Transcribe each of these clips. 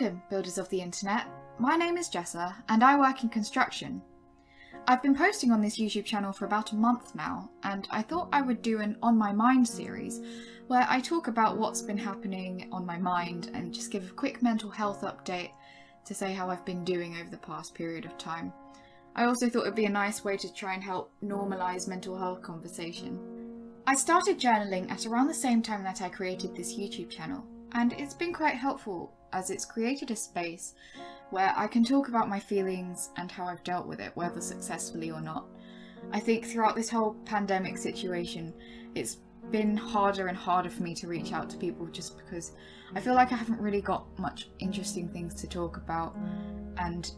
Welcome, builders of the internet. My name is Jessa and I work in construction. I've been posting on this YouTube channel for about a month now, and I thought I would do an On My Mind series where I talk about what's been happening on my mind and just give a quick mental health update to say how I've been doing over the past period of time. I also thought it'd be a nice way to try and help normalise mental health conversation. I started journaling at around the same time that I created this YouTube channel, and it's been quite helpful as it's created a space where I can talk about my feelings and how I've dealt with it, whether successfully or not. I think throughout this whole pandemic situation, it's been harder and harder for me to reach out to people just because I feel like I haven't really got much interesting things to talk about, and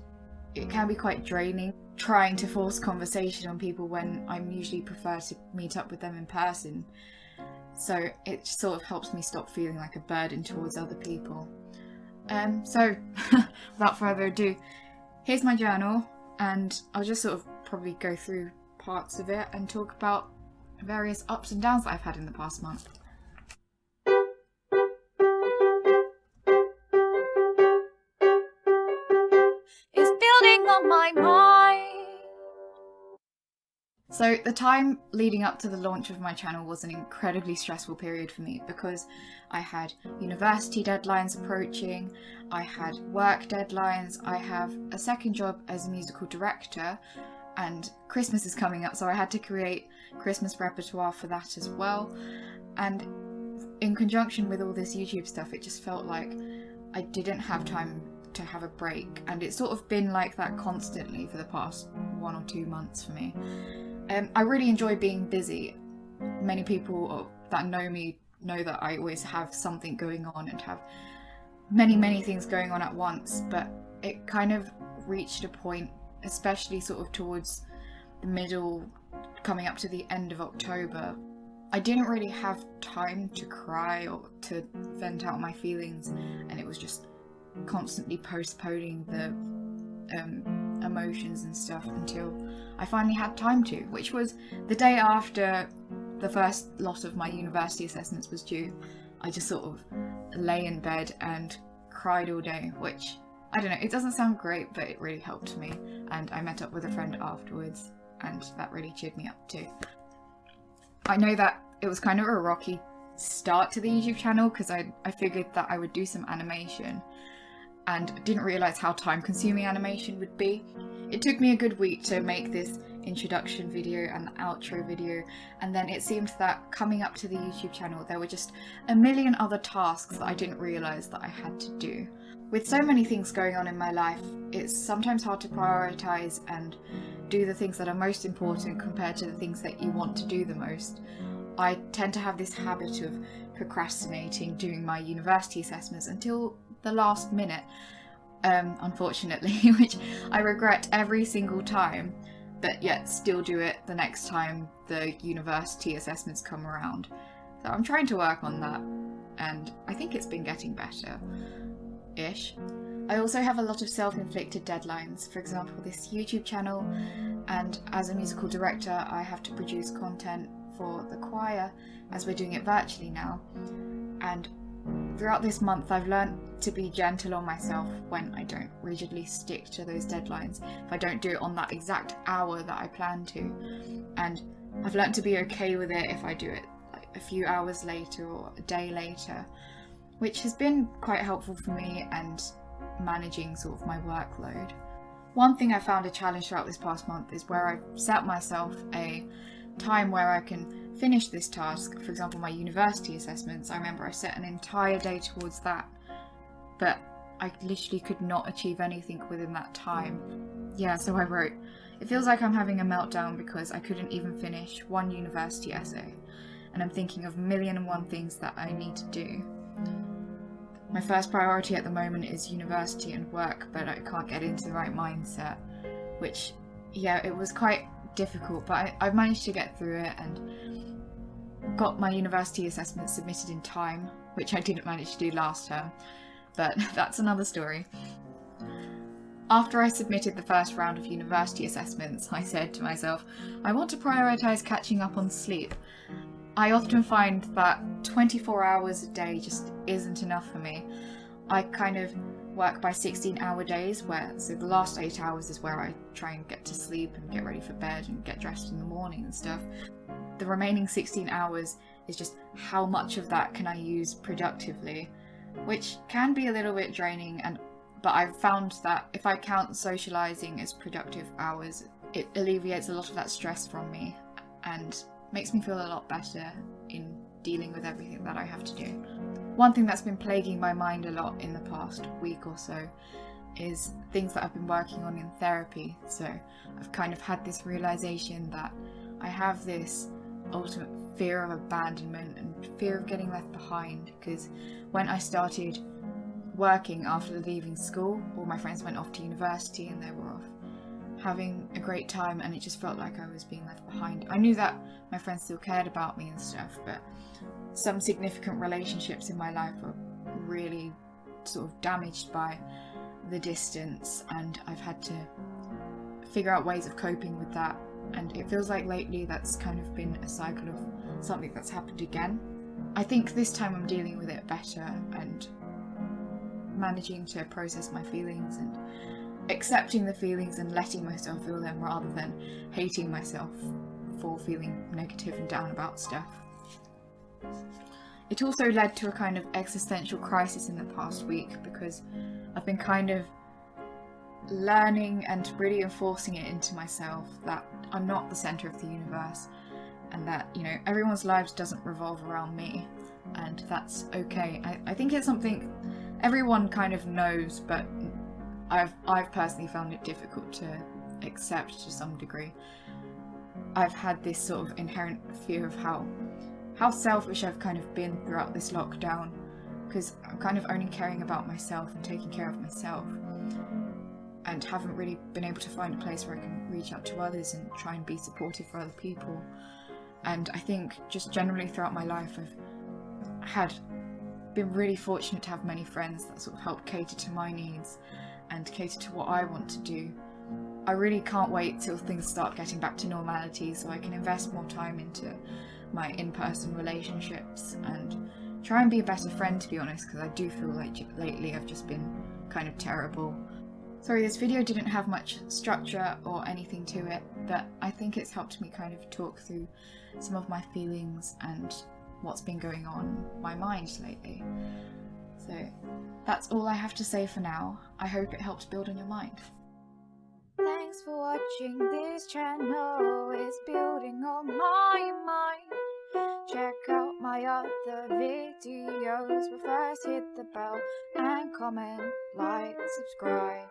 it can be quite draining trying to force conversation on people when I usually prefer to meet up with them in person. So it sort of helps me stop feeling like a burden towards other people. So without further ado, here's my journal, and I'll just sort of probably go through parts of it and talk about various ups and downs that I've had in the past month. It's building on my mind. So the time leading up to the launch of my channel was an incredibly stressful period for me because I had university deadlines approaching, I had work deadlines, I have a second job as a musical director, and Christmas is coming up, so I had to create Christmas repertoire for that as well. And in conjunction with all this YouTube stuff, it just felt like I didn't have time to have a break, and it's sort of been like that constantly for the past 1 or 2 months for me. I really enjoy being busy. Many people that know me know that I always have something going on and have many things going on at once, but it kind of reached a point, especially sort of towards the middle, coming up to the end of October, I didn't really have time to cry or to vent out my feelings, and it was just constantly postponing the emotions and stuff until I finally had time to, which was the day after the first lot of my university assessments was due. I just sort of lay in bed and cried all day, which, I don't know, it doesn't sound great, but it really helped me, and I met up with a friend afterwards, and that really cheered me up too. I know that it was kind of a rocky start to the YouTube channel because I figured that I would do some animation and didn't realise how time-consuming animation would be. It took me a good week to make this introduction video and the outro video, and then it seemed that coming up to the YouTube channel there were just a million other tasks that I didn't realise that I had to do. With so many things going on in my life, it's sometimes hard to prioritise and do the things that are most important compared to the things that you want to do the most. I tend to have this habit of procrastinating doing my university assessments until the last minute, unfortunately, which I regret every single time, but yet still do it the next time the university assessments come around. So I'm trying to work on that, and I think it's been getting better-ish. I also have a lot of self-inflicted deadlines, for example this YouTube channel, and as a musical director I have to produce content for the choir as we're doing it virtually now, and throughout this month I've learned to be gentle on myself when I don't rigidly stick to those deadlines, if I don't do it on that exact hour that I plan to, and I've learned to be okay with it if I do it like a few hours later or a day later, which has been quite helpful for me and managing sort of my workload. One thing I found a challenge throughout this past month is where I've set myself a time where I can finish this task. For example, my university assessments, I remember I set an entire day towards that, but I literally could not achieve anything within that time. Yeah, so I wrote, "It feels like I'm having a meltdown because I couldn't even finish one university essay, and I'm thinking of 1,000,001 things that I need to do. My first priority at the moment is university and work, but I can't get into the right mindset," which, yeah, it was quite difficult, but I've managed to get through it and got my university assessment submitted in time, which I didn't manage to do last term, but that's another story. After I submitted the first round of university assessments, I said to myself, I want to prioritise catching up on sleep. I often find that 24 hours a day just isn't enough for me. I kind of work by 16-hour days, so the last 8 hours is where I try and get to sleep and get ready for bed and get dressed in the morning and stuff. The remaining 16 hours is just how much of that can I use productively, which can be a little bit draining, but I've found that if I count socializing as productive hours, it alleviates a lot of that stress from me and makes me feel a lot better in dealing with everything that I have to do. One thing that's been plaguing my mind a lot in the past week or so is things that I've been working on in therapy. So I've kind of had this realization that I have this ultimate fear of abandonment and fear of getting left behind, because when I started working after leaving school, all my friends went off to university and they were off having a great time, and it just felt like I was being left behind. I knew that my friends still cared about me and stuff, but some significant relationships in my life were really sort of damaged by the distance, and I've had to figure out ways of coping with that. And it feels like lately that's kind of been a cycle of something that's happened again. I think this time I'm dealing with it better and managing to process my feelings and accepting the feelings and letting myself feel them rather than hating myself for feeling negative and down about stuff. It also led to a kind of existential crisis in the past week, because I've been kind of learning and really enforcing it into myself that I'm not the centre of the universe, and that, you know, everyone's lives doesn't revolve around me, and that's okay. I think it's something everyone kind of knows, but I've personally found it difficult to accept to some degree. I've had this sort of inherent fear of how selfish I've kind of been throughout this lockdown, because I'm kind of only caring about myself and taking care of myself, and haven't really been able to find a place where I can reach out to others and try and be supportive for other people. And I think just generally throughout my life I've been really fortunate to have many friends that sort of help cater to my needs and cater to what I want to do. I really can't wait till things start getting back to normality so I can invest more time into my in-person relationships and try and be a better friend, to be honest, because I do feel like lately I've just been kind of terrible. Sorry, this video didn't have much structure or anything to it, but I think it's helped me kind of talk through some of my feelings and what's been going on in my mind lately. So that's all I have to say for now. I hope it helps build on your mind. Thanks for watching this channel, it's building on my mind. Check out my other videos, but first hit the bell and comment, like, subscribe.